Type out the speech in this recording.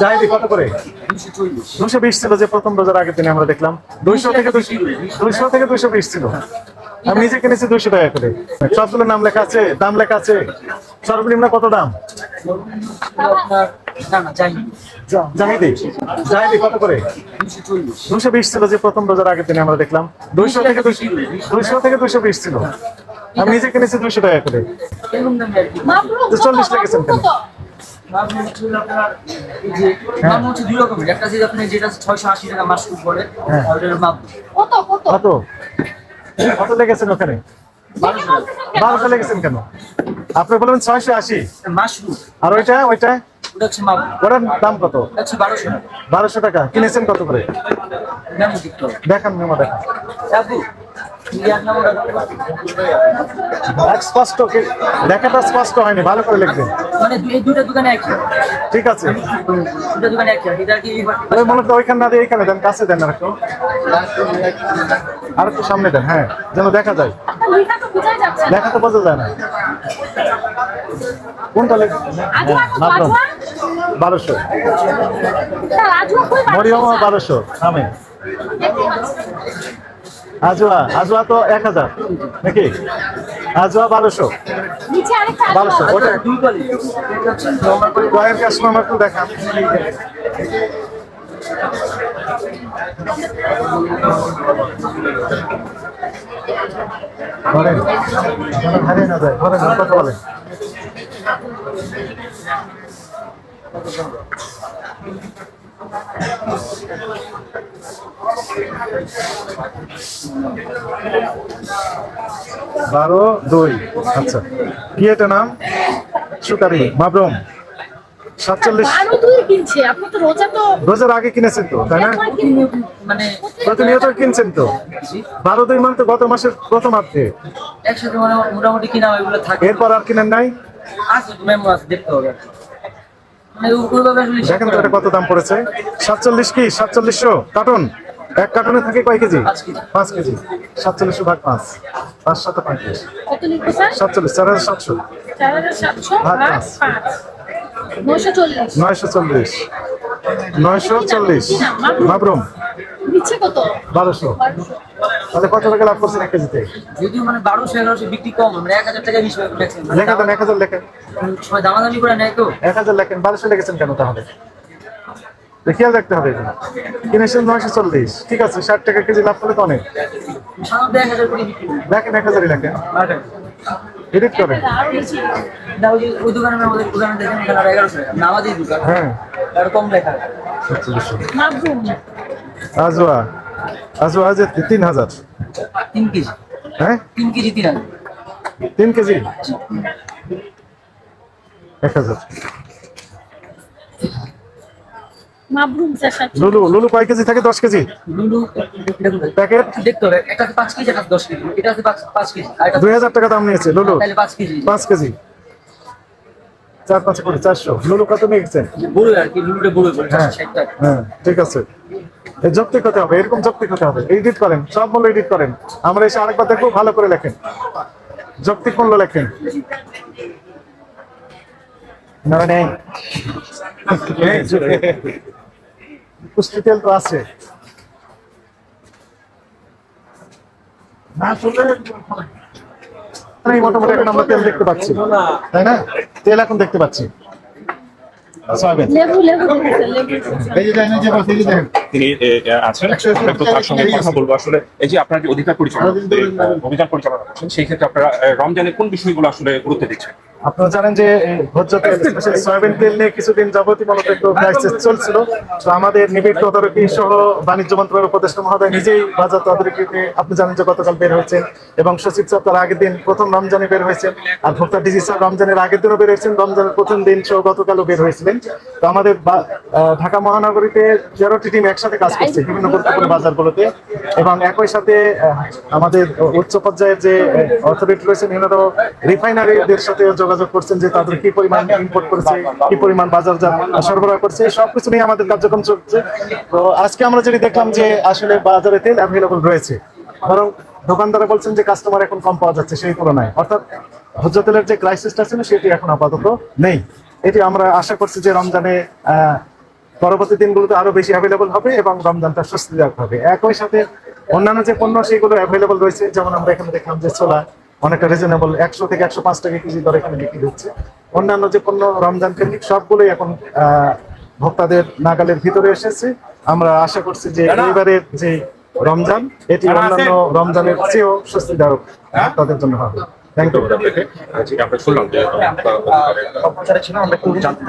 জাহিদি কত করে? 220 ছিল যে প্রথম রোজার আগের দিনে আমরা দেখলাম। 200 থেকে 220 ছিল। আমি নিজে কিনেছি 200 টাকা করে। সবগুলোর নাম লেখা আছে, দাম লেখা আছে। সর্বনিম্ন কত দাম? জাহিদি কত করে? 220 ছিল যে প্রথম রোজার আগের দিনে আমরা দেখলাম। 200 থেকে 220 ছিল। আমি নিজে কিনেছি 200 টাকা করে। 40 লেগেছেন কেন? কত লেগেছেন ওখানে? 1200 লেগেছেন কেন? আপনি বলবেন 680 আর ওইটার দাম কত? 1200 টাকা। কিনেছেন কত করে? দেখান মেমো, দেখান। স্পষ্ট লেখাটা স্পষ্ট হয়নি, ভালো করে লিখবেন। ঠিক আছে, মনে হয় ওইখানে না দিয়ে এইখানে দেন, কাছে দেন আর একটু সামনে দেন। হ্যাঁ, যেন দেখা যায়। লেখা তো বোঝা যায় না। কোনটা লেখা? 1200। মরিয়ম 1200 নামে। আজওয়া তো 1000 নাকি? আজওয়া 1200। ওটা কয়ের কাস্টমার একটু দেখান। ধরেন হারিয়ে না যায়, ধরেন কথা বলেন। বারো 2। আচ্ছা, কি এটা নাম? সুকারি মাবরুম 47। রোজার আগে কিনেছেন তো, তাই না? প্রতিনিয়ত কিনছেন তো। 12-2 মানে তো গত মাসের প্রথমার্ধে একসাথে মোটামুটি কিনা ওইগুলো থাকে। এরপর আর কিনেন নাই? দেখতে হবে। দেখেন তো এটা কত দাম পড়েছে। 47 কি 4700 কার্টন? এক কার্টনে থাকে কয় কেজি? 5 কেজি। 4700 ভাগ 5, 5 7 35। 47 4700 ভাগ 5, 940। মাবরুম 1200। তাহলে কত টাকা লাভ করছেন এক কেজিতে? যদিও 1200-1100 বিক্রি কম, 1000 টাকা বেশি লেখেন। লেখা দেন 1000 লেখেন। সবাই দামাদামি করে নেয় তো। 1000 লেখেন। 1200 লেগেছেন কেন তাহলে? খেয়াল রাখতে হবে। কিনেছেন 940, ঠিক আছে। 60 টাকা কেজি লাভ করলে তো অনেক। দেখেন 1000ই লেখেন, এডিট করেন। ওই দোকানে আমাদের দোকানে দেখেন 1100 টাকা, নামাজি দোকান। হ্যাঁ, আর কম লেখা। আজওয়া যে 3000। 3 কেজি। হ্যাঁ, 3 কেজি 3000। 3 কেজি 1000। লুলু কয় কেজি থাকে? 10 কেজি। লুলু প্যাকেট দেখতে হবে, একটা 5 কেজি, একটা 10 কেজি। এটা আছে 5 কেজি। 2000 টাকা দাম নিয়েছে লুলু। তাহলে 5 কেজি। 5 কেজি 4-5 করে 400। লুলু কত নিয়েছেন? বড় আর কি, লুলুটা বড় করে 60 টাকা। হ্যাঁ, ঠিক আছে। এই যৌক্তিক হতে হবে, এরকম যৌক্তিক হতে হবে। এডিট করেন, সব মূল্য এডিট করেন। আমরা এসে আরেকবার দেখবো, ভালো করে লেখেন, যৌক্তিক মূল্য লেখেন। না নেই পুষ্টি তেল তো আছে না? মোটামুটি এখন আমরা তেল দেখতে পাচ্ছি, তাই না? তেল এখন দেখতে পাচ্ছি। তিনি আছেন, তার সঙ্গে কথা বলবো। আসলে এই যে আপনার যে অভিযান পরিচালনা করছেন, সেই ক্ষেত্রে আপনারা রমজানের কোন বিষয়গুলো আসলে গুরুত্ব দিচ্ছেন? আপনারা জানেন যে ভোজ্য তেল, সয়াবিন তেল নিয়ে কিছুদিন যাবতীয় মূলত একটু ক্রাইসিস চলছিল। তো আমাদের নিবিড় তদারকি সহ বাণিজ্য মন্ত্রণালয়ের উপদেষ্টা মহোদয় নিজেই বাজার তদারকিতে, আপনি জানেন যে গতকাল বের হয়েছেন, এবং সচিব স্যার তার আগের দিন প্রথম রমজানে বের হয়েছেন, আর ভোক্তা ডিজি স্যার রমজানের আগের দিনও বের হয়েছেন, রমজানের প্রথম দিন সহ গতকালও বের হয়েছিলেন। তো আমাদের ঢাকা মহানগরীতে 13টি টিম একসাথে কাজ করছে বিভিন্ন গুরুত্বপূর্ণ বাজারগুলোতে, এবং একই সাথে আমাদের উচ্চ পর্যায়ের যে অথরিটি রয়েছেন, এনারাও রিফাইনারিদের সাথে যোগাযোগ করছেন যে তাদের কি পরিমাণ ইম্পোর্ট করেছে, কি পরিমাণ বাজারজাত সরবরাহ করছে, সবকিছু নিয়ে আমাদের কার্যক্রম চলছে। তো আজকে আমরা যেটি দেখলাম যে আসলে বাজারে তেল অ্যাভেলেবল রয়েছে, বরং দোকানদারা বলছেন যে কাস্টমার এখন কম পাওয়া যাচ্ছে সেই তুলনায়। অর্থাৎ ভোজ্য তেলের যে ক্রাইসিসটা ছিল সেটি এখন আপাতত নেই। এটি আমরা আশা করছি যে রমজানে পরবর্তী দিনগুলোতে আরো বেশি অ্যাভেলেবল হবে এবং রমজানটা স্বস্তিদায়ক হবে। একই সাথে অন্যান্য যে পণ্য সেগুলো অ্যাভেলেবল রয়েছে, যেমন আমরা এখানে দেখলাম যে ছোলা অনেকটা রিজনেবল 100 থেকে 105 টাকা কেজি দরে এখানে বিক্রি হচ্ছে। অন্যান্য যে পণ্য রমজান কেন্দ্রিক সবগুলোই এখন ভোক্তাদের নাগালের ভিতরে এসেছে। আমরা আশা করছি যে এবারের যে রমজান এটি অন্যান্য রমজানের চেয়েও স্বস্তিদায়ক ভোক্তাদের জন্য হবে। Thank you. আমরা শুনলাম যে ছিল আমরা একটু জানতে